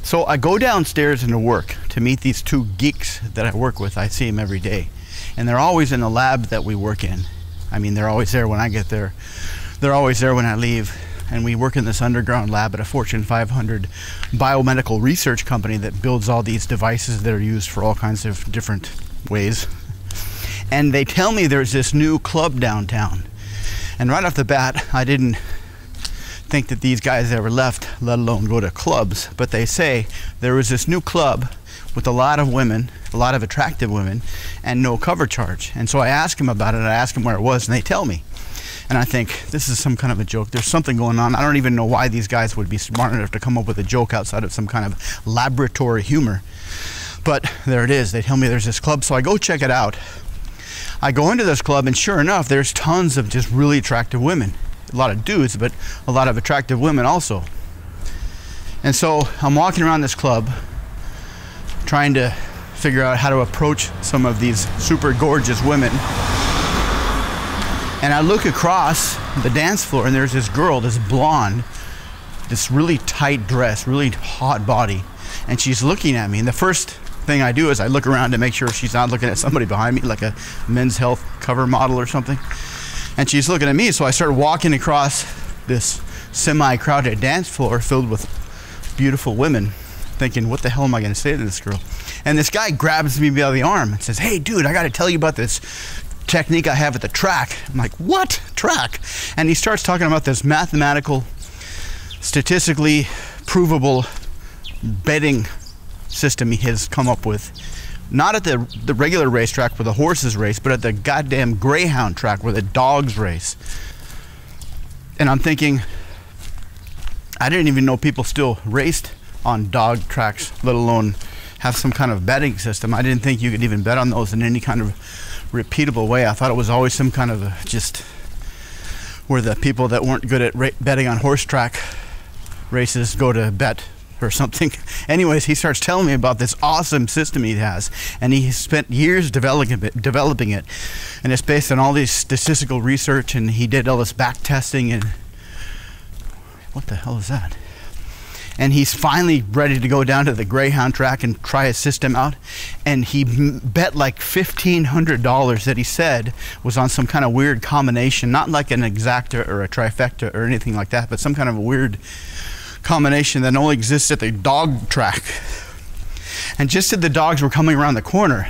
So I go downstairs into work to meet these two geeks that I work with. I see them every day. And they're always in the lab that we work in. I mean, they're always there when I get there. They're always there when I leave. And we work in this underground lab at a Fortune 500 biomedical research company that builds all these devices that are used for all kinds of different ways. And they tell me there's this new club downtown. And right off the bat, I didn't think that these guys ever left, let alone go to clubs. But they say there was this new club with a lot of women, a lot of attractive women, and no cover charge. And so I asked them about it. I asked them where it was, and they tell me. And I think, this is some kind of a joke. There's something going on. I don't even know why these guys would be smart enough to come up with a joke outside of some kind of laboratory humor. But there it is. They tell me there's this club, so I go check it out. I go into this club, and sure enough, there's tons of just really attractive women. A lot of dudes, but a lot of attractive women also. And so I'm walking around this club, trying to figure out how to approach some of these super gorgeous women. And I look across the dance floor, and there's this girl, this blonde, this really tight dress, really hot body, and she's looking at me. And the first thing I do is I look around to make sure she's not looking at somebody behind me, like a Men's Health cover model or something. And she's looking at me, so I started walking across this semi-crowded dance floor filled with beautiful women, thinking, what the hell am I gonna say to this girl? And this guy grabs me by the arm and says, hey dude, I gotta tell you about this technique I have at the track. I'm like, what track? And he starts talking about this mathematical, statistically provable betting system he has come up with. Not at the regular racetrack where the horses race, but at the goddamn greyhound track where the dogs race. And I'm thinking, I didn't even know people still raced on dog tracks, let alone have some kind of betting system. I didn't think you could even bet on those in any kind of repeatable way. I thought it was always some kind of just where the people that weren't good at betting on horse track races go to bet or something. Anyways, he starts telling me about this awesome system he has, and he spent years developing it, and it's based on all these statistical research, and he did all this back testing, and what the hell is that? And he's finally ready to go down to the greyhound track and try his system out. And he bet like $1,500 that he said was on some kind of weird combination, not like an exacta or a trifecta or anything like that, but some kind of a weird combination that only exists at the dog track. And just as the dogs were coming around the corner,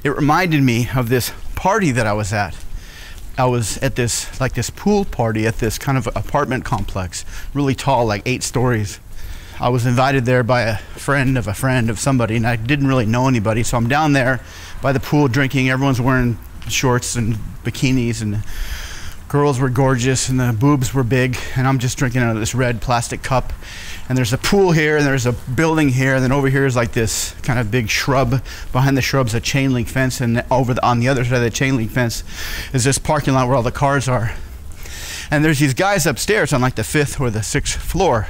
it reminded me of this party that I was at. I was at this pool party at this kind of apartment complex, really tall, like 8 stories. I was invited there by a friend of somebody, and I didn't really know anybody, so I'm down there by the pool drinking. Everyone's wearing shorts and bikinis, and girls were gorgeous, and the boobs were big, and I'm just drinking out of this red plastic cup. And there's a pool here, and there's a building here, and then over here is like this kind of big shrub. Behind the shrub's a chain link fence, and on the other side of the chain link fence is this parking lot where all the cars are. And there's these guys upstairs on like the 5th or the 6th floor,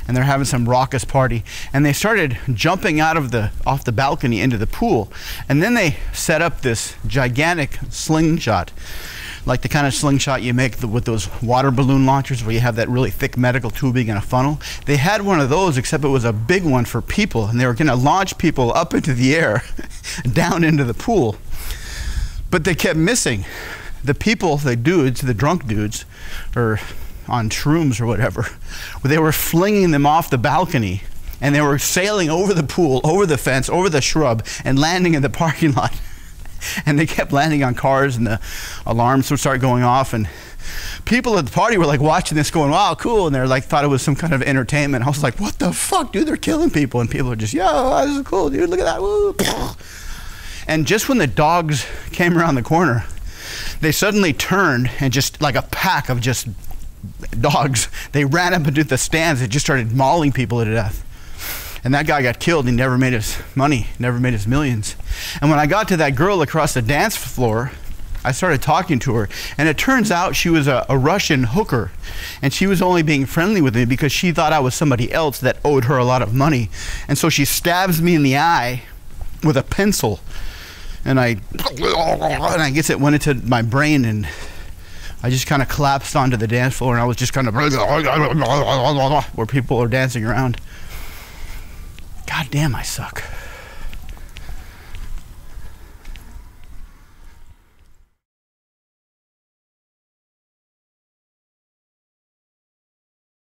and they're having some raucous party, and they started jumping off the balcony into the pool. And then they set up this gigantic slingshot, like the kind of slingshot you make with those water balloon launchers where you have that really thick medical tubing and a funnel. They had one of those, except it was a big one for people, and they were gonna launch people up into the air down into the pool. But they kept missing. The people, the dudes, the drunk dudes, or on shrooms or whatever, they were flinging them off the balcony, and they were sailing over the pool, over the fence, over the shrub, and landing in the parking lot. And they kept landing on cars, and the alarms would start going off, and people at the party were like watching this going, wow, cool, and they're like, thought it was some kind of entertainment. I was like, what the fuck, dude, they're killing people. And people are just, yo, this is cool, dude, look at that, woo. And just when the dogs came around the corner, they suddenly turned, and just like a pack of just dogs, they ran up into the stands and just started mauling people to death. And that guy got killed. He never made his money, never made his millions. And when I got to that girl across the dance floor, I started talking to her, and it turns out she was a Russian hooker, and she was only being friendly with me because she thought I was somebody else that owed her a lot of money. And so she stabs me in the eye with a pencil, and I guess it went into my brain, and I just kind of collapsed onto the dance floor, and I was just kind of where people are dancing around. God damn, I suck.